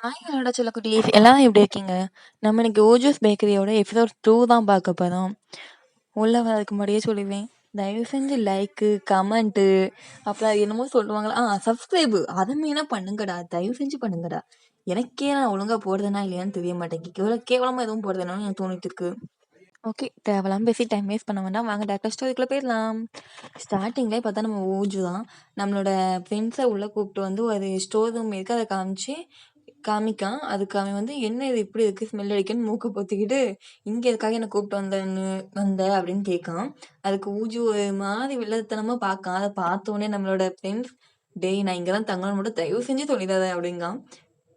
Hi என்னோட செல்லக்குட்டீஸ் எல்லாரும் எப்படி இருக்கீங்க? நம்ம இன்னைக்கு ஓஜோஸ் பேக்கரியோட எபிசோட் 2 தான் பார்க்க போகிறோம். உள்ள வரதுக்கு முன்னாடியே சொல்லுவேன், தயவு செஞ்சு லைக்கு கமெண்ட்டு அப்புறம் அது என்னமோ சொல்லுவாங்களா சப்ஸ்கிரைபு அதை மெயினாக பண்ணுங்கடா, தயவு செஞ்சு பண்ணுங்கடா. எனக்கே நான் ஒழுங்காக போடுறேனா இல்லையான்னு தெரிய மாட்டேங்குது. கேவலமாக எதுவும் போடுறேனான்னு எனக்கு தோணிட்டு இருக்கு. ஓகே, தேவையில்லாம பேசி டைம் வேஸ்ட் பண்ண வேண்டாம். வாங்க டேரக்டாக ஸ்டோரிக்குள்ளே போயிடலாம். ஸ்டார்டிங்லேயே பார்த்தா நம்ம ஓஜு தான் நம்மளோட ஃப்ரெண்ட்ஸை உள்ளே கூப்பிட்டு வந்து ஒரு ஸ்டோர் ரூம் இருக்குது, அதை காமிக்கான். அதுக்கு அவன் வந்து என்ன இது இப்படி இருக்கு, ஸ்மெல் அடிக்குன்னு மூக்கு பொத்திக்கிட்டு இங்கே எதுக்காக என்னை கூப்பிட்டு வந்த அப்படின்னு கேட்கான். அதுக்கு ஊஜு ஒரு மாதிரி வில்லத்தனமா பார்க்கான். அதை பார்த்தோன்னே நம்மளோட ஃப்ரெண்ட்ஸ், டேய் நான் இங்கே தான் தங்கணும் மட்டும் தயவு செஞ்சு சொல்லிடாத அப்படிங்கான்.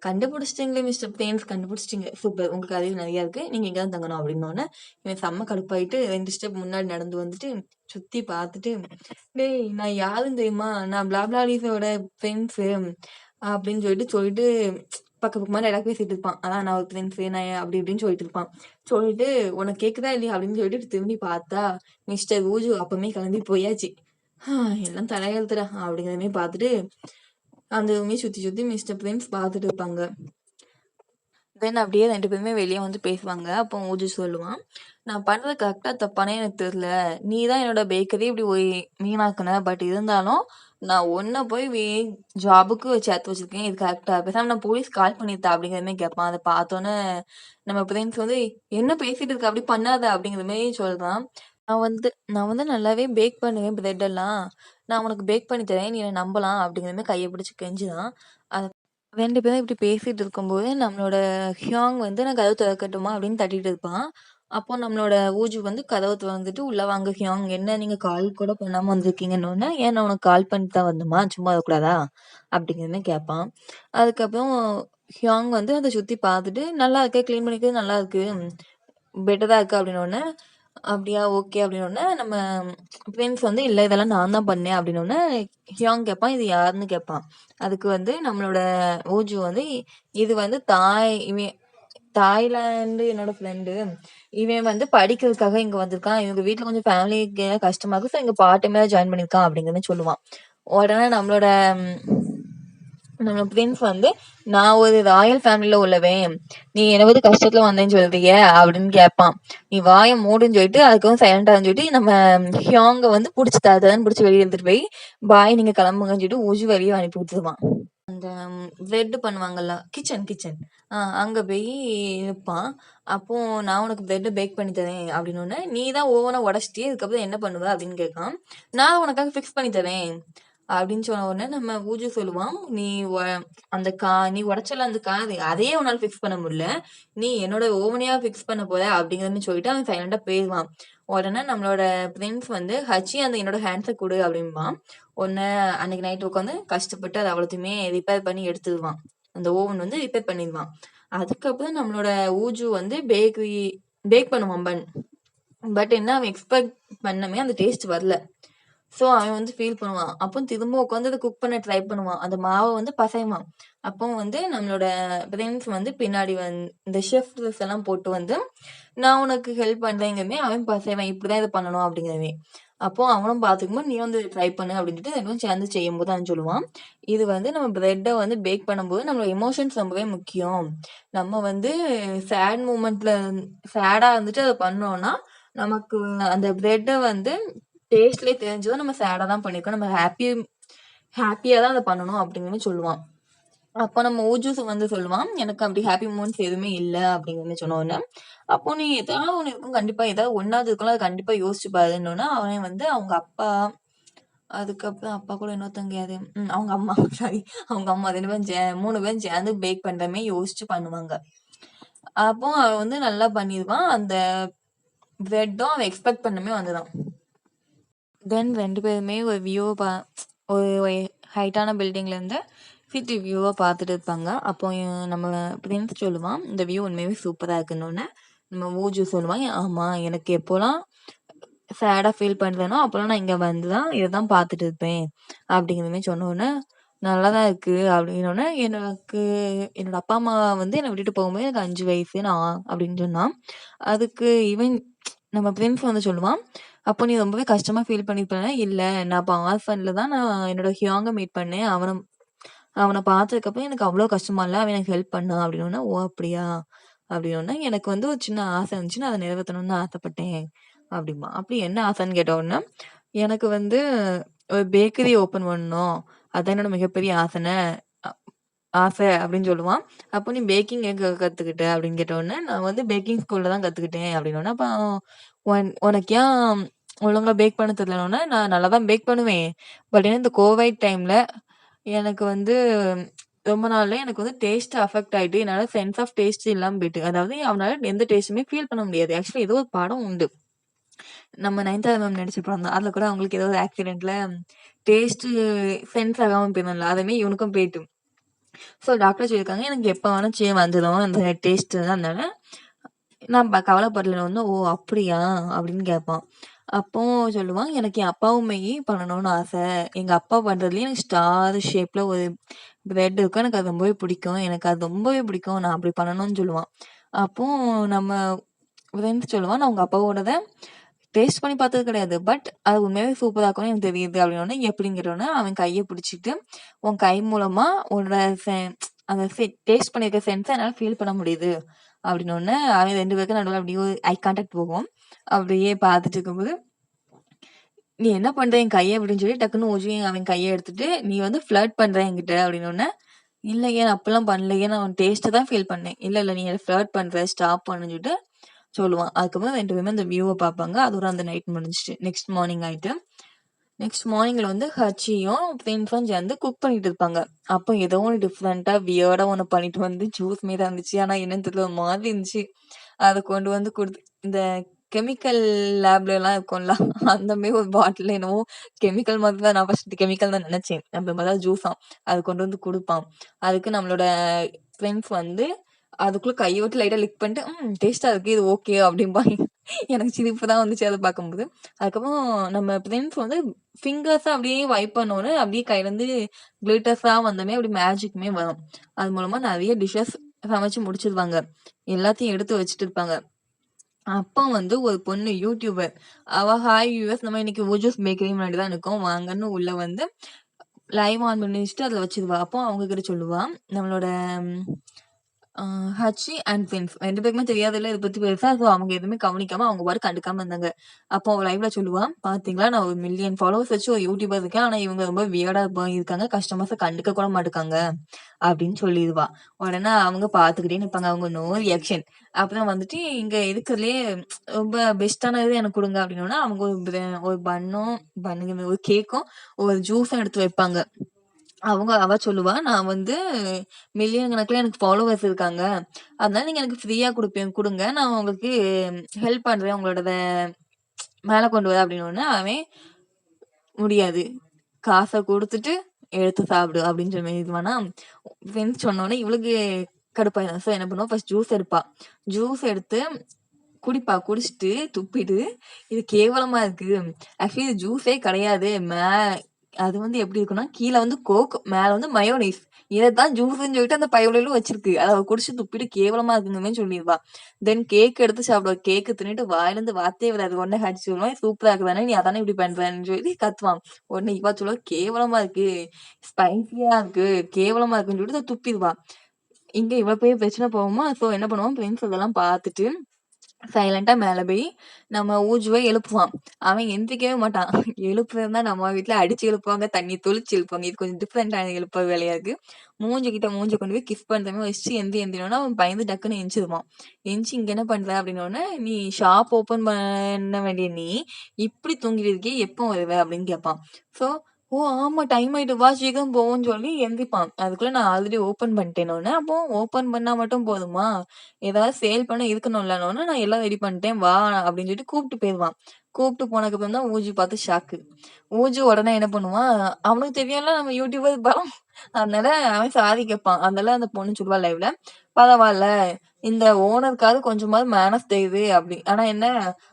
கண்டுபிடிச்சிட்டிங்களே மிஸ்டர் பிளேன்ஸ், கண்டுபிடிச்சிட்டிங்க, சூப்பர், உங்களுக்கு அறிவு நிறையா இருக்கு, நீங்க இங்கே தான் தங்கணும் அப்படின்னோடனே இவன் செம்ம கடுப்பாயிட்டு 2 ஸ்டெப் முன்னாடி நடந்து வந்துட்டு சுத்தி பார்த்துட்டு, டேய் நான் யாருன்னு தெரியுமா, நான் பிளாப்லாலிஸோட ஃப்ரெண்ட்ஸு அப்படின்னு சொல்லிட்டு பக்கம் பக்கமா டைலாக் பேசிட்டு இருப்பான். அதான் நான் ஒரு ஃப்ரெண்ட்ஸு நான் அப்படி இப்படின்னு சொல்லிட்டு இருப்பான். சொல்லிட்டு உனக்கு கேட்குதா இல்லையா அப்படின்னு சொல்லிட்டு திரும்பி பார்த்தா மிஸ்டர் ஊஜு அப்பவுமே கிளம்பி போயாச்சு. எல்லாம் தலையெழுத்துடா அப்படிங்கிற மாதிரி பார்த்துட்டு அந்த சுத்தி மிஸ்டர் பிரின்ஸ் பார்த்துட்டு இருப்பாங்க. தென் அப்படியே 2 பேருமே வெளியே வந்து பேசுவாங்க. அப்போ ஊஜு சொல்லுவான், நான் பண்றது கரெக்டா தப்பானே எனக்கு தெரியல. நீ தான் என்னோட பேக்கரி இப்படி வீணாக்குன. பட் இருந்தாலும் நான் ஒன்ன போய் ஜாபுக்கு சேர்த்து வச்சிருக்கேன். இது கரெக்டா? பேசாம நான் போலீஸ் கால் பண்ணிட்டா அப்படிங்கிற மாதிரி கேட்பான். அதை பார்த்தோன்னே நம்ம பிரின்ஸ் வந்து என்ன பேசிட்டு இருக்க, அப்படி பண்ணாத அப்படிங்கிற மாதிரி சொல்றான். நான் வந்து நல்லாவே பேக் பண்ணுவேன் பிரெட் எல்லாம். நான் உனக்கு பேக் பண்ணி தரேன், நீ என்னை நம்பலாம் அப்படிங்கிற மாதிரி கையை பிடிச்சி கெஞ்சுதான். அதை 2 பேரும் இப்படி பேசிட்டு இருக்கும்போது நம்மளோட ஹியாங் வந்து நான் கதவு திறக்கட்டுமா அப்படின்னு தட்டிட்டு இருப்பான். அப்போ நம்மளோட ஊஜு வந்து கதவு திறந்துட்டு உள்ள வாங்க ஹியாங், என்ன நீங்க கால் கூட பண்ணாம வந்திருக்கீங்கன்னு, ஏன் நான் உனக்கு கால் பண்ணிட்டு தான் வந்தோமா, சும்மா இருக்கக்கூடாதா அப்படிங்கிறத கேட்பான். அதுக்கப்புறம் ஹியாங் வந்து அதை சுத்தி பார்த்துட்டு நல்லா இருக்கு, கிளீன் பண்ணிக்கிறது நல்லா இருக்கு, பெட்டரா இருக்கு அப்படின்னோடனே அப்படியா ஓகே அப்படின்னோடனே நம்ம ஃப்ரெண்ட்ஸ் வந்து இல்லை இதெல்லாம் நான் தான் பண்ணேன் அப்படின்னோடனே ஹியாங் கேட்பான், இது யாருன்னு கேட்பான். அதுக்கு வந்து நம்மளோட ஊஜு வந்து இது வந்து தாய்லாந்து என்னோட ஃப்ரெண்டு, இவன் வந்து படிக்கிறதுக்காக இங்க வந்திருக்கான், இவங்க வீட்டுல கொஞ்சம் ஃபேமிலிக்கு கஷ்டமா இருக்கு, ஸோ இங்க பார்ட் டைமா ஜாயின் பண்ணியிருக்கான் அப்படிங்கிறத சொல்லுவான். உடனே நம்ம பிரின்ஸ் வந்து நான் ஒரு ராயல் ஃபேமிலியில உள்ளவேன், நீ என்ன வந்து கஷ்டத்துல வந்தேன்னு சொல்றிய அப்படின்னு கேட்பான். நீ வாயை மூடுன்னு சொல்லிட்டு அதுக்கும் சைலண்டான்னு சொல்லிட்டு நம்ம ஹியாங்க வந்து பிடிச்சி தரதான் பிடிச்சி வெளியே எடுத்துட்டு போய் பாய் நீங்க கிளம்புங்கன்னு சொல்லிட்டு ஊஜு வெளியே அனுப்பி விட்டுருவான். அந்த பிரெட் பண்ணுவாங்கல்ல, கிச்சன் அங்க போய் நிற்பான். அப்போ நான் உனக்கு பிரெட் பேக் பண்ணி தரேன் அப்படின்னோடனே நீ தான் ஓவனா உடச்சிட்டே, இதுக்கப்புறம் என்ன பண்ணுவ அப்படின்னு கேட்கான். நான் உனக்காக ஃபிக்ஸ் பண்ணி தரேன் அப்படின்னு சொன்ன உடனே நம்ம பூஜை சொல்லுவான், நீ உடைச்சல அந்த காது அதையே உன்னால ஃபிக்ஸ் பண்ண முடியல, நீ என்னோட ஓவனையா ஃபிக்ஸ் பண்ண போற அப்படிங்கிறன்னு சொல்லிட்டு அவன் சைலண்டா போயிடுவான். உடனே நம்மளோட பிரின்ஸ் வந்து ஹச்சி அந்த என்னோட ஹேண்ட்ஸை கொடு அப்படின்பான். ஒன்னு அன்னைக்கு நைட் உட்காந்து கஷ்டப்பட்டு அதை அவ்வளோத்தையுமே ரிப்பேர் பண்ணி எடுத்துடுவான். அந்த ஓவன் வந்து ரிப்பேர் பண்ணிடுவான். அதுக்கப்புறம் நம்மளோட ஊஜு வந்து பேக் பண்ணுவான் பட் என்ன அவன் எக்ஸ்பெக்ட் பண்ணமே அந்த டேஸ்ட் வரல. ஸோ அவன் வந்து ஃபீல் பண்ணுவான். அப்போ திரும்ப உட்காந்து அதை குக் பண்ண ட்ரை பண்ணுவான். அந்த மாவை வந்து பசைவான். அப்போ வந்து நம்மளோட பிரின்ஸ் வந்து பின்னாடி இந்த ஷெஃப் ட்ரெஸ் எல்லாம் போட்டு வந்து நான் உனக்கு ஹெல்ப் பண்றேங்கிறமே அவன் பசைவான், இப்படிதான் இதை பண்ணணும் அப்படிங்கிறவே. அப்போ அவனும் பார்த்துக்கும்போது நீ வந்து ட்ரை பண்ணு அப்படின்ட்டு ரெண்டும் சேர்ந்து செய்யும்போது அவன் சொல்லுவான், இது வந்து நம்ம பிரெட்டை வந்து பேக் பண்ணும்போது நம்மளோட எமோஷன்ஸ் ரொம்பவே முக்கியம். நம்ம வந்து சேட் மூமெண்ட்ல சேடா இருந்துட்டு அதை பண்ணோம்னா நமக்கு அந்த பிரெட்டை வந்து டேஸ்ட்லயே தெரிஞ்சதும் நம்ம சேடா தான் பண்ணிருக்கோம், நம்ம ஹாப்பியா தான் அதை பண்ணணும் அப்படிங்கிறது சொல்லுவான். அப்போ நம்ம ஊஜூஸ் வந்து சொல்லுவான், எனக்கு அப்படி ஹாப்பி மூமெண்ட்ஸ் எதுவுமே இல்லை அப்படிங்கிறது சொன்ன உடனே, அப்போ நீ ஏதாவது ஒன்று இருக்கும் கண்டிப்பா, ஏதாவது ஒன்னாவது இருக்கும்ல, அதை கண்டிப்பா யோசிச்சு பாருன்னொன்னா அவன் வந்து அவங்க அப்பா, அதுக்கப்புறம் அப்பா கூட இன்னொருத்தவங்க யாரு, அவங்க அம்மா சாரி அவங்க அம்மா 2 பேரும் 3 பேரும் சேர்ந்து பேக் பண்றமே யோசிச்சு பண்ணுவாங்க. அப்போ அவன் வந்து நல்லா பண்ணிடுவான். அந்த பிரெட்டும் அவன் எக்ஸ்பெக்ட் பண்ணமே வந்துதான். தென் 2 பேருமே ஒரு ஹைட்டான பில்டிங்ல இருந்து சிட்டி வியூவை பார்த்துட்டு இருப்பாங்க. அப்போ நம்ம பிரின்ஸ் சொல்லுவான், இந்த வியூ உண்மையாவே சூப்பரா இருக்குன்னு. நம்ம ஊஜு சொல்லுவான், ஆமா எனக்கு எப்போலாம் சேடா ஃபீல் பண்றேனோ அப்போலாம் நான் இங்க வந்துதான் இதைதான் பார்த்துட்டு இருப்பேன் அப்படிங்கிற மாதிரி சொன்ன உடனே நல்லாதான் இருக்கு அப்படின்னோடனே என்னோட அப்பா அம்மா வந்து என்னை விட்டுட்டு போகும்போது எனக்கு 5 வயசு நான் அப்படின்னு சொன்னான். அதுக்கு நம்ம பிரின்ஸ் வந்து சொல்லுவான், அப்போ நீ ரொம்பவே கஷ்டமா ஃபீல் பண்ணிருப்பேன். இல்ல நான் அப்போ ஆர்ஃபன்ல தான் நான் என்னோட ஹியாங்க மீட் பண்ணேன், அவன பார்த்ததுக்கப்புறம் எனக்கு அவ்ளோ கஷ்டமா இல்ல. அவன் எனக்கு ஹெல்ப் பண்ணான் அப்டின்னோனே, "ஓ! அப்படியா?" அப்டின்னோனே, "எனக்கு வந்து ஒரு சின்ன ஆசை இருந்துச்சு. நான் அத நிறைவேத்தணும்னு தான் ஆசைப்பட்டேன்." அப்டிம்பா. "அப்படி என்ன ஆசைன்னு?" கேட்ட உடனே, "எனக்கு வந்து ஒரு பேக்கரி ஓப்பன் பண்ணணும். அதான் என்னோட மிகப்பெரிய அ ஆசை" அப்படின்னு சொல்லுவான். "அப்போ நீ பேக்கிங் எங்க கத்துக்கிட்ட?" அப்படின்னு கேட்ட உடனே, "நான் வந்து பேக்கிங் ஸ்கூல்ல தான் கத்துக்கிட்டேன்" அப்படின்னோனே, அப்ப உனக்கு ஏன் ஒழுங்கா பேக் பண்ண தெரியலன்னோனே, "நான் நல்லா தான் பேக் பண்ணுவேன். பட் ஏன்னா இந்த கோவிட் டைம்ல எனக்கு வந்து ரொம்ப நாள்ல எனக்கு வந்து டேஸ்ட் அஃபெக்ட் ஆயிட்டு, என்னால சென்ஸ் ஆஃப் டேஸ்ட் இல்லாம போயிட்டு. அதாவது அவனால எந்த டேஸ்ட்டுமே ஃபீல் பண்ண முடியாது. ஆக்சுவலி ஏதோ ஒரு படம் உண்டு. நம்ம நயன்தாரா மேம் நடிச்ச படம் தான். அதுல கூட அவங்களுக்கு ஏதோ ஒரு ஆக்சிடென்ட்ல டேஸ்ட்டு சென்ஸ் ஆகாம போயிரும்ல. அதே மாரி இவனுக்கும் போயிட்டு. ஸோ டாக்டர் சொல்லியிருக்காங்க, "எனக்கு எப்ப வேணாலும் வந்துரும் அந்த டேஸ்ட்டு. அதனால நான் கவலைப்படல." ஒன்னும், "ஓ! அப்படியா?" அப்படின்னு கேட்பான். அப்போ சொல்லுவான், "எனக்கு என் அப்பாவும் மாரி பண்ணணும்னு ஆசை. எங்க அப்பா பண்றதுலயே எனக்கு ஸ்டார் ஷேப்ல ஒரு பிரெட் இருக்கும். எனக்கு அது ரொம்பவே பிடிக்கும். எனக்கு அது ரொம்பவே பிடிக்கும். நான் அப்படி பண்ணணும்னு" சொல்லுவான். அப்போ நம்ம ஃப்ரெண்ட் சொல்லுவான், "நான் உங்க அப்பாவோடத டேஸ்ட் பண்ணி பார்த்தது கிடையாது. பட் அது உண்மையாவே சூப்பரா இருக்கும்னு எனக்கு தெரியுது." அப்படின்னோனே, எப்படின்னு கேட்டோனே, அவன் கைய பிடிச்சிட்டு, "உன் கை மூலமா உன்னோட அந்த டேஸ்ட் பண்ணியிருக்க சென்ஸ என்னால ஃபீல் பண்ண முடியுது." அப்படின்னோனே, அவன் 2 பேருக்கும் நடுவுல அப்படியே ஒரு ஐ கான்டாக்ட் போகும். அப்படியே பார்த்துட்டு இருக்கும்போது, "நீ என்ன பண்ற என் கைய" அப்படின்னு சொல்லி டக்குன்னு ஓஜி அவன் கைய எடுத்துட்டு, "நீ வந்து ஃப்ளர்ட் பண்ற என்கிட்ட" அப்படின்னோனே, "இல்லையே நான் அப்படிலாம் பண்ணலையே. நான் உன் டேஸ்ட்ட தான் ஃபீல் பண்ணேன்." "இல்ல, இல்ல நீ என்ன ஃப்ளர்ட் பண்ற. ஸ்டாப் பண்ணுன்னு" சொல்லிட்டு சொல்லுவான். அதுக்கப்புறம் 2 பேருமே அந்த வியூவ பார்ப்பாங்க. அதோட அந்த நைட் முடிஞ்சுச்சு. நெக்ஸ்ட் மார்னிங் ஆயிட்டு. நெக்ஸ்ட் மார்னிங்ல வந்து ஹச்சியும், பிரின்ஸும் சேர்ந்து குக் பண்ணிட்டு இருப்பாங்க. அப்போ ஏதோ ஒண்ணு டிஃபரெண்ட்டா, வியர்டா ஒண்ணு பண்ணிட்டு வந்து ஜூஸ் மாரி தான் இருந்துச்சு. ஆனா என்னன்னு தெரியல ஒரு மாதிரி இருந்துச்சு. அத கொண்டு வந்து இந்த கெமிக்கல் லேப்லலாம் இருக்கும்ல, அந்த மாரி ஒரு பாட்டில்ல என்னமோ கெமிக்கல் மாதிரி தான் நான் ஃபர்ஸ்ட் கெமிக்கல் தான் நெனச்சேன். அப்புறம் பார்த்தா ஜூஸாம். அது கொண்டு வந்து குடுப்பான். அதுக்கு நம்மளோட ஃப்ரெண்ட்ஸ் வந்து அதுக்குள்ள கைய விட்டு லைட்டா லிக் பண்ணிட்டு, டேஸ்ட்டா இருக்கு. இது ஓகே" அப்படிம்பாங்க. எனக்கு சிரிப்பு தான் வந்துச்சு அத பார்க்கும்போது. அதுக்கப்புறம் நம்ம ஃப்ரெண்ட்ஸ் வந்து ஃபிங்கர்ஸ அப்படியே வைப் பண்ணோனே, அப்படியே கையிலருந்து கிளிட்டர்ஸா வந்தோனே அப்படி மேஜிக்மே வரும். அது மூலமா நெறைய டிஷ்ஷஸ் சமைச்சு முடிச்சிருவாங்க. எல்லாத்தையும் எடுத்து வச்சுட்டு இருப்பாங்க. அப்ப வந்து ஒரு பொண்ணு யூடியூபர். அவ ஹாய் வியூவர்ஸ் நம்ம இன்னைக்கு ஓஜூஸ் பேக்கரி முன்னாடி தான் இருக்கோம். வாங்கன்னு உள்ள வந்து லைவ் ஆன் பண்ணி வச்சுட்டு அதுல வச்சிருவா. அப்போ அவங்க கிட்ட சொல்லுவா, நம்மளோட ஆ ஹச்சி அண்ட் பிரின்ஸ் 2 பேருக்குமே தெரியாதுல்ல இத பத்தி பெருசா. ஸோ அவங்க எதுவுமே கவனிக்காம, அவங்க பாட்டுக்கு கண்டுக்காம இருந்தாங்க. அப்போ அவ லைவ்ல சொல்லுவா, "பாத்தீங்களா நான் ஒரு மில்லியன் ஃபாலோவர்ஸ் வச்சு ஒரு யூடியூபர் இருக்கேன். ஆனா இவங்க ரொம்ப வியர்டா இருக்காங்க. கஸ்டமர்ஸ கண்டுக்க கூட மாட்டுக்காங்க." அப்படின்னு சொல்லிருவா. உடனே அவங்க பாத்துக்கிட்டே நிப்பாங்க. அவங்க நோ ரியாக்ஷன். அப்புறம் வந்துட்டு, "இங்க இருக்கிறதுலயே ரொம்ப பெஸ்ட்டானது எனக்கு குடுங்க." அப்படின்னோன, அவங்க ஒரு பன்னுங்கிற ஒரு கேக்கும், ஒரு ஜூஸும் எடுத்து வைப்பாங்க. அவ சொல்லுவா, "நான் வந்து மில்லியன் கணக்குல எனக்கு ஃபாலோவர்ஸ் இருக்காங்க. அதனால நீங்க எனக்கு ஃப்ரீயா குடுங்க. நான் உங்களுக்கு ஹெல்ப் பண்றேன். உங்களோடத மேல கொண்டு வர" அப்படின்னோனே, அவன் "முடியாது. காச குடுத்துட்டு எடுத்து சாப்பிடு" அப்படின்னு சொல்லி இதுவானா, ஃப்ரெண்ட்ஸ் சொன்னோனே இவளுக்கு கடுப்பாயிரும். ஸோ என்ன பண்ணுவா, ஃபர்ஸ்ட் ஜூஸ் எடுப்பா. ஜூஸ் எடுத்து குடிப்பா. குடிச்சுட்டு துப்பிட்டு, "இது கேவலமா இருக்கு. ஆக்சுவலி இது ஜூஸே கிடையாது. அது வந்து எப்படி இருக்கும்னா, கீழ வந்து கோக், மேல வந்து மயோனைஸ். இதத்தான் ஜூஸ்ன்னு சொல்லிட்டு அந்த பயபுள்ளைகளும் வச்சிருக்கு. அத அவ குடிச்சு துப்பிட்டு கேவலமா இருக்குங்கிற மாரி சொல்லிருவா. தென் கேக் எடுத்து சாப்பிடுவா. கேக்க தின்னுட்டு வாயிலருந்து வார்த்தையே வராது. உடனே ஹரி சொல்லுவான், "சூப்பரா இருக்கு தானே! நீ அதானே இப்படி பண்றன்னு" சொல்லி கத்துவான். உடனே இவ சொல்லுவா, "கேவலமா இருக்கு. ஸ்பைசியா இருக்கு. கேவலமா இருக்குன்னு" சொல்லிட்டு அத துப்பிருவா. இங்க இவ்வளோ பெரிய பிரச்சனை போகுமா, ஸோ என்ன பண்ணுவான், ஃப்ரெண்ட்ஸ் அதெல்லாம் பார்த்துட்டு சைலன்ட்டா மேல போய் நம்ம ஊஜுவ எழுப்புவான். அவன் எந்திரிக்கவே மாட்டான். எழுப்புறதுன்னா நம்ம வீட்ல அடிச்சு எழுப்புவாங்க, தண்ணி தெளிச்சு எழுப்புவாங்க. இது கொஞ்சம் டிஃபரெண்ட்டான எழுப்புற வேலையா இருக்கு. மூஞ்சி கொண்டு போய் கிஸ் பண்ற மாரி வச்சுட்டு எந்திரினோனே அவன் பயந்து டக்குன்னு எந்திச்சிருவான். எந்திச்சு "இங்க என்ன பண்ற?" அப்படின்னோனே, "நீ ஷாப் ஓப்பன் பண்ண வேண்டிய நீ, இப்படி தூங்கிட்டு இருக்கியே, எப்போ வருவ?" அப்படின்னு கேட்பான். ஸோ "ஓ! ஆமா டைம் ஆயிட்டு. வா சீக்கிரம் போவோம்ன்னு" சொல்லி எந்திரிப்பான். அதுக்குள்ள நான் ஆல்ரெடி ஓப்பன் பண்ணிட்டேனோனே, அப்போ ஓப்பன் பண்ணா மட்டும் போதுமா? ஏதாவது சேல் பண்ண இருக்கணும்லன்னோனே, "நான் எல்லாம் ரெடி பண்ணிட்டேன் வா" அப்படின்னு சொல்லிட்டு கூப்பிட்டு போயிருவான். கூப்பிட்டு போனதுக்கப்புறம் தான் ஊஜி பார்த்து ஷாக்கு. ஊஜி உடனே என்ன பண்ணுவான், அவனுக்கு தெரியும்ல நம்ம யூடியூபர் படம். அதனால அவன் சாரி கேட்பான். அதனால அந்த பொண்ணு சொல்லுவா லைவ்ல, "பரவால்ல, இந்த ஓனருக்காவது கொஞ்சமாவது மேனர்ஸ் தெரியுது" அப்படி. ஆனா என்ன,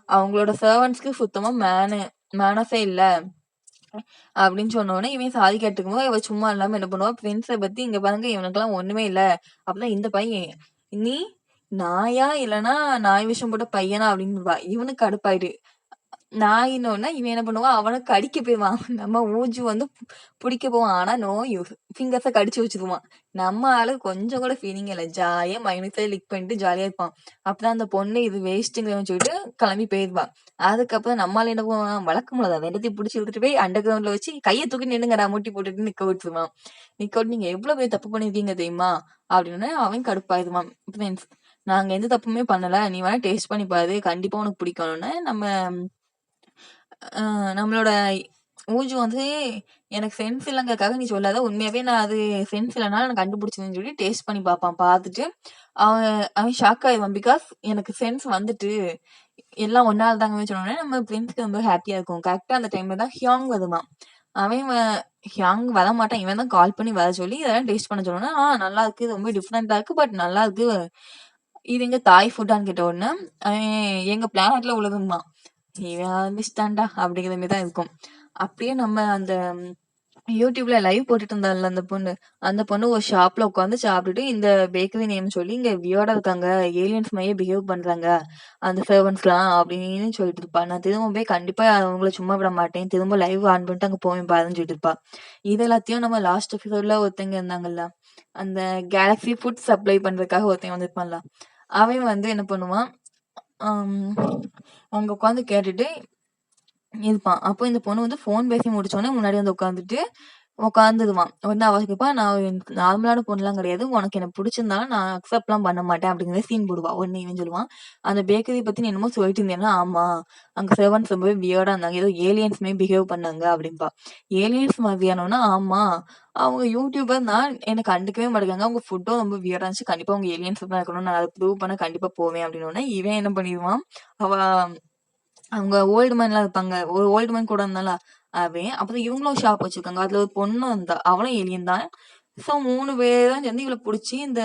அவங்களோட சர்வன்ட்ஸ்க்கு சுத்தமா மேனர்ஸே இல்ல. அப்படின்னு சொன்னோனே, இவன் சாரி கேட்டுக்கும்போது, இவ சும்மா இல்லாம என்ன பண்ணுவா, ஃப்ரெண்ட்ஸ பத்தி "இங்க பாருங்க இவனுக்கெல்லாம் ஒண்ணுமே இல்ல." அப்பதான் இந்த பையன், "நீ நாயா? இல்லன்னா நாய் விஷம் போட்ட பையனா?" அப்படின்னுவா. இவனுக்கு கடுப்பாயிட்டு. நான் இன்னொன்னா இவன் என்ன பண்ணுவான், அவன கடிக்க போயிருவான். நம்ம ஊஜு வந்து புடிக்க போவான். ஆனா நோ யூஸ். ஃபிங்கர்ஸ கடிச்சு வச்சுருவான். நம்ம ஆளு கொஞ்சம் கூட ஃபீலிங்கே இல்ல. ஜாலியா மைனஸே லிக் பண்ணிட்டு ஜாலியா இருப்பான். அப்பதான் அந்த பொண்ணு இது வேஸ்ட்டுங்கன்னு சொல்லிட்டு கிளம்பி போயிருவா. அதுக்கப்புறம் நம்ம ஆளு என்ன பண்ணுவான், வழக்கம்போல தான் 2த்தையும் புடிச்சு இழுத்துட்டு போய் அண்டர் கிரவுண்ட்ல வச்சு கைய தூக்கி நின்னுங்கடா முட்டி போட்டுட்டு நிக்க வச்சுருவான். நிக்க விட்டு நீங்க எவ்வளவு பெரிய தப்பு பண்ணியிருக்கீங்க தெரியுமா? அப்படின்னு அவன் கடுப்பாயிருவான். ஃப்ரெண்ட்ஸ் நாங்க எந்த தப்புமே பண்ணல. நீ வேணா டேஸ்ட் பண்ணி பாரு. கண்டிப்பா உனக்கு பிடிக்கும்னோனே நம்மளோட ஊஜு வந்து எனக்கு சென்ஸ் இல்லங்கிறதுக்காக நீ சொல்லாத. உண்மையாவே நான் அது சென்ஸ் இல்லனாலும் நான் கண்டுபிடிச்சேன்னு சொல்லி டேஸ்ட் பண்ணி பார்ப்பான். பார்த்துட்டு அவன் அவன் ஷாக் ஆயிடுவான். பிகாஸ் எனக்கு சென்ஸ் வந்துட்டு எல்லாம் ஒன்னால தாங்கன்னு சொன்னோனே நம்ம ஃப்ரெண்ட்ஸ்க்கு ரொம்ப ஹாப்பியா இருக்கும். கரெக்ட்டா அந்த டைம்ல தான் ஹியாங் வருவான். அவன் ஹியாங் வரமாட்டான். இவன் தான் கால் பண்ணி வர சொல்லி இதெல்லாம் டேஸ்ட் பண்ண சொன்னோனே, நல்லா இருக்கு. இது ரொம்ப டிஃபரெண்ட்டா இருக்கு. பட் நல்லா இருக்கு. இது எங்க தாய் ஃபுட்டான்னு கேட்ட உடனே, அவன் எங்க பிளானட்ல உள்ளதும்பான். இவன் ஆரம்பிச்சுட்டான்டா அப்படிங்கிற மாரி தான் இருக்கும். அப்படியே நம்ம அந்த யூடியூப்ல லைவ் போட்டுட்டு இருந்தாள்ல அந்த பொண்ணு. அந்த பொண்ணு ஒரு ஷாப்ல உட்காந்து சாப்பிட்டுட்டு இந்த பேக்கரி நேம் சொல்லி இங்க வியர்டா இருக்காங்க. ஏலியன்ஸ் மாரியே பிஹேவ் பண்றாங்க. அந்த சர்வன்ட்ஸ்லாம் அப்படின்னு சொல்லிட்டு இருப்பா. நான் திரும்ப போய் கண்டிப்பா அவங்கள சும்மா விட மாட்டேன். திரும்ப லைவ் ஆன் பண்ணிட்டு அங்க போவேன் பாருன்னு சொல்லிட்டு இருப்பா. இது எல்லாத்தையும் நம்ம லாஸ்ட் எபிசோட்ல ஒருத்தங்க இருந்தாங்கல்ல. அந்த கேலக்ஸி ஃபுட் சப்ளை பண்றதுக்காக ஒருத்தன் வந்திருப்பான்ல. அவன் வந்து என்ன பண்ணுவான், ஆம், அங்க உட்காந்து கேட்டுட்டு இருப்பான். அப்போ இந்த பொண்ணு வந்து ஃபோன் பேசி முடிச்சோனே முன்னாடி வந்து உட்காந்துருவான். உடனே அவ கேட்பா, "நான் நார்மலான பொண்ணுலாம் கிடையாது. உனக்கு என்ன பிடிச்சிருந்தாலும் நான் அக்செப்ட்லாம் பண்ண மாட்டேன்." அப்படிங்கிற சீன் போடுவா. உடனே இவன் சொல்லுவான், "அந்த பேக்கரி பத்தி நீ என்னமோ சொல்லிட்டு இருந்தேன்னா, ஆமா. அங்க சர்வன்ட்ஸ் ரொம்பவே வியர்டா இருந்தாங்க. ஏதோ ஏலியன்ஸ் மாரி பிஹேவ் பண்ணாங்க." அப்படின்பா. ஏலியன்ஸ் மாதிரியானோன்னா, ஆமா. அவங்க யூடியூபர் தான். என்ன கண்டுக்கவே மாட்டேங்கிறாங்க. அவங்க ஃபுட்டும் ரொம்ப வியர்டா இருந்துச்சு. கண்டிப்பா அவங்க ஏலியன்ஸா தான் இருக்கணும். நான் அத ப்ரூவ் பண்ண கண்டிப்பா போவேன் அப்படின்னோனே, இவன் என்ன பண்ணிருவான், அவ அவங்க ஓல்டு மேன்லாம் இருப்பாங்க. ஒரு ஓல்டு மேன் கூட இருந்தான்ல அவன். அப்புறம் இவங்களும் ஷாப் வச்சிருக்காங்க. அதுல ஒரு பொண்ணும் இருந்தா. அவளும் ஏலியன் தான். ஸோ 3 பேரும் சேர்ந்து இவள புடிச்சு இந்த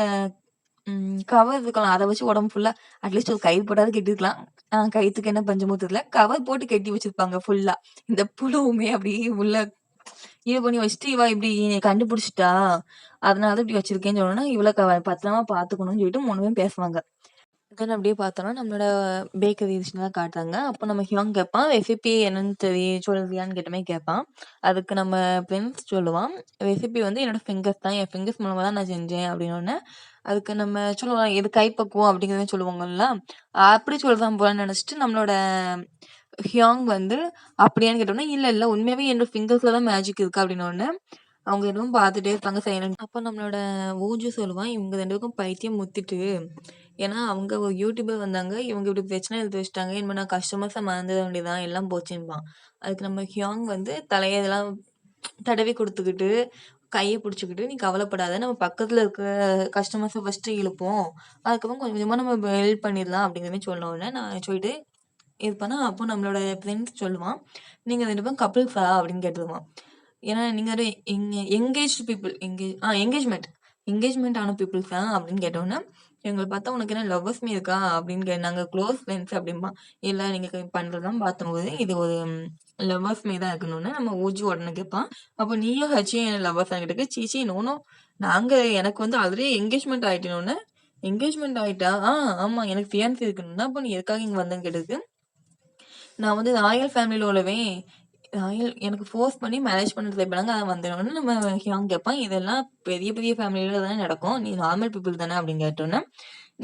கவர் இருக்கலாம். அத வச்சு உடம்பு ஃபுல்லா அட்லீஸ்ட் ஒரு கயிறு போட்டாவது கட்டியிருக்கலாம். கயித்துக்கு என்ன பஞ்சமோ தெரியல. கவர் போட்டு கட்டி வச்சிருப்பாங்க ஃபுல்லா. இந்த புழுவுமே அப்படியே உள்ள இது பண்ணி வச்சுட்டு, இவ இப்படி கண்டுபிடிச்சுட்டா. அதனால தான் இப்படி வச்சிருக்கேன்னு சொன்னோனே, இவள பத்திரமா பார்த்துக்கணும்னு சொல்லிட்டு 3 பேரும் பேசுவாங்க. தென் அப்படியே பார்த்தோம்னா, நம்மளோட பேக்கரி தான் காட்டுறாங்க. அப்போ நம்ம ஹியாங் கேட்பான், ரெசிபி என்னன்னு சொல்றியான்னு கேட்ட மாரி கேட்பான். அதுக்கு நம்ம பிரின்ஸ் சொல்லுவான், ரெசிபி வந்து என்னோட ஃபிங்கர்ஸ் தான். என் ஃபிங்கர்ஸ் மூலமா தான் நான் செஞ்சேன் அப்படின்னோனே, அதுக்கு நம்ம சொல்லுவோம், இது கைப்பக்குவம் அப்படிங்கிறத சொல்லுவாங்கல்ல. அப்படி சொல்றான் போலன்னு நெனச்சுட்டு நம்மளோட ஹியாங் வந்து அப்படியான்னு கேட்டோனே, இல்ல இல்ல உண்மையாவே என்னோட ஃபிங்கர்ஸ்ல தான் மேஜிக் இருக்கு அப்படின்னோனே, அவங்க எதுவும் பார்த்துட்டே இருப்பாங்க சைலண்ட். அப்போ நம்மளோட ஊஜு சொல்லுவான், இவங்க 2 பேருக்கும் பைத்தியம் முத்திட்டு. ஏன்னா அவங்க ஒரு யூடியூபர் வந்தாங்க. இவங்க இப்படி பிரச்சனை எடுத்து வச்சுட்டாங்க. இனிமே நான் கஸ்டமர்ஸ மறந்துட வேண்டியதுதான். எல்லாம் போச்சுன்பான். அதுக்கு நம்ம ஹியாங் வந்து தலைய இதெல்லாம் தடவி குடுத்துக்கிட்டு, கைய புடிச்சுக்கிட்டு, "நீ கவலைப்படாத. நம்ம பக்கத்துல இருக்க கஸ்டமர்ஸ ஃபர்ஸ்ட்டு இழுப்போம். அதுக்கப்புறம் கொஞ்சம் கொஞ்சமா நம்ம ஹெல்ப் பண்ணிடலாம்." அப்படிங்கிற மாரி சொன்ன உடனே நான் சொல்லிட்டு இது பண்ணா, அப்போ நம்மளோட ஃப்ரெண்ட் சொல்லுவான், "நீங்க 2 பேரும் கப்பிள்ஸா?" அப்படின்னு கேட்டுருவான். ஏன்னா நீங்க ஒரு எங்கேஜ்டு பீப்பிள் எங்கேஜ்மெண்ட் ஆன பீப்பிள்ஸா அப்படின்னு கேட்டோன்னே, எங்கள பார்த்தா உனக்கு என்ன லவ்வர்ஸ் மாரி இருக்கா? அப்படின்னு நாங்க க்ளோஸ் ஃப்ரெண்ட்ஸ் அப்படிம்பான். இல்ல நீங்க பண்றதெல்லாம் பார்த்தம்போது இது ஒரு லவ்வர்ஸ் மாரி தான் இருக்குன்னோனே, நம்ம ஊஜி உடனே கேட்பான். அப்போ நீயும் ஹச்சியும் என்ன லவ்வர்ஸான்னு கேட்டதுக்கு, "சீ சீ நோ நோ. நாங்க எனக்கு வந்து ஆல்ரெடி எங்கேஜ்மெண்ட் ஆயிட்டேன்னோனே, எங்கேஜ்மெண்ட் ஆயிட்டா? ஆமா எனக்கு ஃபியான்சி இருக்குன்னோனே, அப்போ நீ எதுக்காக இங்க வந்தேன்னு கேட்டதுக்கு, நான் வந்து ராயல் ஃபேமிலில உள்ளவன். ராயல் எனக்கு ஃபோர்ஸ் பண்ணி மேரேஜ் பண்ண ட்ரை பண்ணாங்க. அதான் வந்தேன்னோனே நம்ம ஹியாங் கேட்பான், "இதெல்லாம் பெரிய பெரிய ஃபேமிலில தானே நடக்கும். நீ நார்மல் பீப்பிள் தானே?" அப்படின்னு கேட்டோன்னே,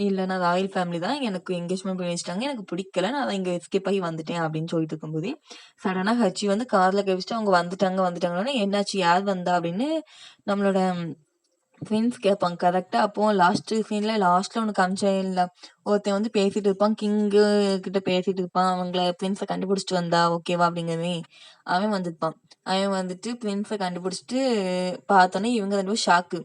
"இல்ல நான் ராயல் ஃபேமிலி தான். எனக்கு எங்கேஜ்மெண்ட் பண்ணி வச்சுட்டாங்க. எனக்கு பிடிக்கல. நான் அதான் இங்க எஸ்கேப் ஆகி வந்துட்டேன்." அப்படின்னு சொல்லிட்டு இருக்கும்போதே, சடனா ஹச்சி வந்து கார்ல கை வச்சுட்டு, "அவங்க வந்துட்டாங்கன்னோனே, என்னாச்சு? யார் வந்தா?" அப்படின்னு நம்மளோட ஃப்ரெண்ட்ஸ் கேட்பாங்க கரெக்ட்டா. அப்போ லாஸ்ட்ல ஒண்ணு காமிச்சேன்ல, ஒருத்தன் வந்து பேசிட்டு இருப்பான். கிங்கு கிட்ட பேசிட்டு இருப்பான். அவங்கள பிரின்ஸ கண்டுபிடிச்சுட்டு வந்தா ஓகேவா அப்படிங்கிறமே. அவன் வந்திருப்பான். அவன் வந்துட்டு பிரின்ஸ கண்டுபிடிச்சுட்டு பார்த்தோனே இவங்க 2 பேரும் ஷாக்கு.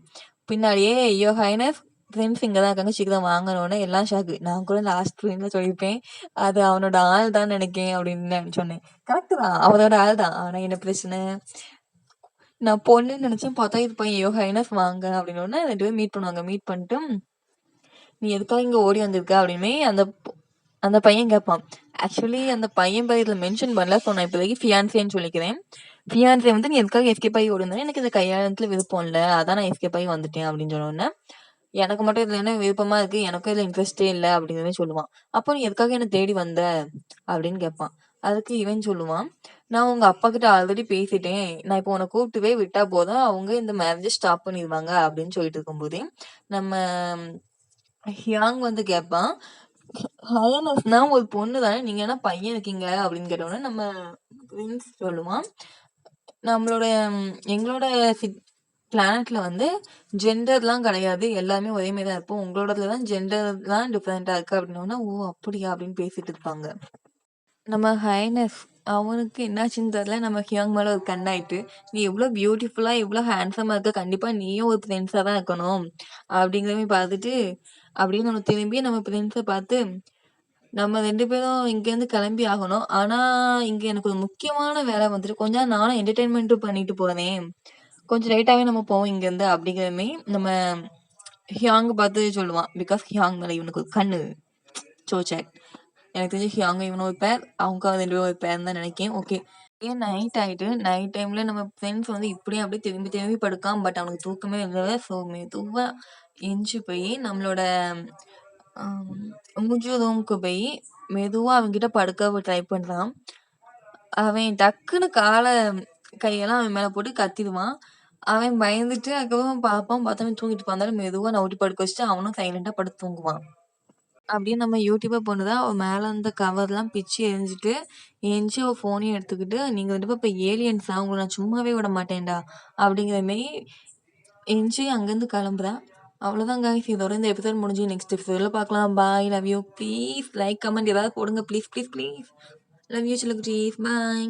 பின்னாடியே யுவர் ஹைனஸ் பிரின்ஸ் இங்க தான் இருக்காங்க. சீக்கிரம் வாங்கன்னோனே எல்லாம் ஷாக்கு. நான் கூட லாஸ்ட் ஃப்ரேம்ல சொல்லியிருப்பேன். அது அவனோட ஆள் தான் நினைக்கிறேன் அப்படின்னு நான் சொன்னேன். கரெக்ட் தான். அவனோட ஆள் தான். ஆனா என்ன பிரச்சனை? நான் பொண்ணுன்னு நினைச்சேன். பார்த்தா இது பையன். யுவர் ஹைனஸ் வாங்க அப்படின்னோனே 2 பேரும் மீட் பண்ணுவாங்க. மீட் பண்ணிட்டு, "நீ எதுக்காக இங்க ஓடி வந்திருக்க?" அப்படின்னே அந்த பையன் கேட்பான். ஆக்சுவலி அந்த பையன் பேர் இதுல மென்ஷன் பண்ணல. ஸோ நான் இப்போதைக்கு ஃபியான்சேன்னு சொல்லிக்கிறேன். ஃபியான்சே வந்து, "நீ எதுக்காக எஸ்கேப் ஆகி ஓடி வந்தேன்னா, எனக்கு இந்த கல்யாணத்துல விருப்பம் இல்ல. அதான் நான் எஸ்கேப் ஆகி வந்துட்டேன்." அப்படின்னு சொன்ன உடனே, "எனக்கு மட்டும் இதுல என்ன விருப்பமா இருக்கு? எனக்கும் இதுல இன்ட்ரெஸ்ட்டே இல்ல." அப்படிங்கிற மாரி சொல்லுவான். "அப்போ நீ எதுக்காக என்ன தேடி வந்த?" அப்படின்னு கேட்பான். அதுக்கு இவன் சொல்லுவான், "நான் உங்க அப்பாகிட்ட ஆல்ரெடி பேசிட்டேன். நான் இப்போ உன்ன கூப்பிட்டு போய் விட்டா போதும். அவங்க இந்த மேரேஜ ஸ்டாப் பண்ணிருவாங்க." அப்படின்னு சொல்லிட்டு இருக்கும்போதே, நம்ம ஹியாங் வந்து கேட்பான், "ஹயனஸ்னா ஒரு பொண்ணு தானே, நீங்க என்ன பையன் இருக்கீங்க?" அப்படின்னு கேட்டவுடனே நம்ம பிரின்ஸ் சொல்லுவான், "நம்மளோட எங்களோட பிளானட்ல வந்து ஜெண்டர்லாம் கிடையாது. எல்லாருமே ஒரே மாரி தான் இருப்போம். உங்களோடதுல தான் ஜெண்டர்லாம் டிஃபரெண்ட்டா இருக்கு." அப்படின்னோன, "ஓ! அப்படியா?" அப்படின்னு பேசிட்டு இருப்பாங்க. நம்ம ஹைனஸ் அவனுக்கு என்னாச்சுன்னு தெரியல. நம்ம ஹியாங் மேல ஒரு கண்ணாயிட்டு, "நீ எவ்ளோ பியூட்டிஃபுல்லா, எவ்ளோ ஹேண்ட்ஸமா இருக்க. கண்டிப்பா நீயும் ஒரு பிரின்ஸா தான் இருக்கணும்." அப்படிங்கிற மாரி பார்த்துட்டு, அப்படியே நம்ம திரும்பி நம்ம பிரின்ஸ பார்த்து, "நம்ம 2 பேரும் இங்கேருந்து கிளம்பி ஆகணும். ஆனா, இங்க எனக்கு ஒரு முக்கியமான வேலை வந்துட்டு, கொஞ்ச நேரம் நானும் என்டர்டெயின்மெண்ட்டும் பண்ணிட்டு போறேன். கொஞ்சம் லேட்டாவே நம்ம போவோம் இங்கேருந்து." அப்படிங்கிற மாரி நம்ம ஹியாங்க பார்த்து சொல்லுவான். பிகாஸ் ஹியாங் மேல இவனுக்கு ஒரு கண்ணு. சோச்சேட். எனக்கு தெரிஞ்சு ஹியாங்கும் இவனும் ஒரு பேர். அவங்க 2 பேரும் ஒரு பேர்ன்னு தான் நினைக்கிறேன். ஓகே. ஏன் நைட் ஆயிட்டு. நைட் டைம்ல நம்ம ஃப்ரெண்ட்ஸ் வந்து இப்படியே அப்படியே திரும்பி திரும்பி படுக்கான். பட் அவனுக்கு தூக்கமே இல்ல. ஸோ மெதுவா எந்திச்சு போய் நம்மளோட மூஜு ரூமுக்கு போய் மெதுவா அவன்கிட்ட படுக்க ட்ரை பண்றான். அவன் டக்குன்னு கையெல்லாம் அவன் மேல போட்டு கத்திடுவான். அவன் பயந்துட்டு அதுக்கப்புறம் பார்ப்பான். பார்த்தவன் தூங்கிட்டு இருப்பான். அதனால மெதுவா நவுத்தி படுக்க வச்சுட்டு அவனும் சைலண்டா படுத்து தூங்குவான். அப்படியே நம்ம யூடியூபர் பொண்ணு தான். அவ மேல இருந்த கவர்லாம் பிச்சு எறிஞ்சிட்டு, எந்திச்சு அவ ஃபோனையும் எடுத்துக்கிட்டு, "நீங்க 2 பேரும் இப்ப ஏலியன்ஸா? உங்கள நான் சும்மாவே விட மாட்டேன்டா!" அப்படிங்கிற மாரி எந்திச்சு அங்கருந்து கிளம்புறா. அவ்வளோதான் காய்ஸ். இதோட இந்த எபிசோட் முடிஞ்சு. நெக்ஸ்ட் எபிசோட்ல பார்க்கலாம். Bye. Love you. Please like, comment ஏதாவது போடுங்க. Please, please, please. Love you செல்லக்குட்டீஸ். பாய்.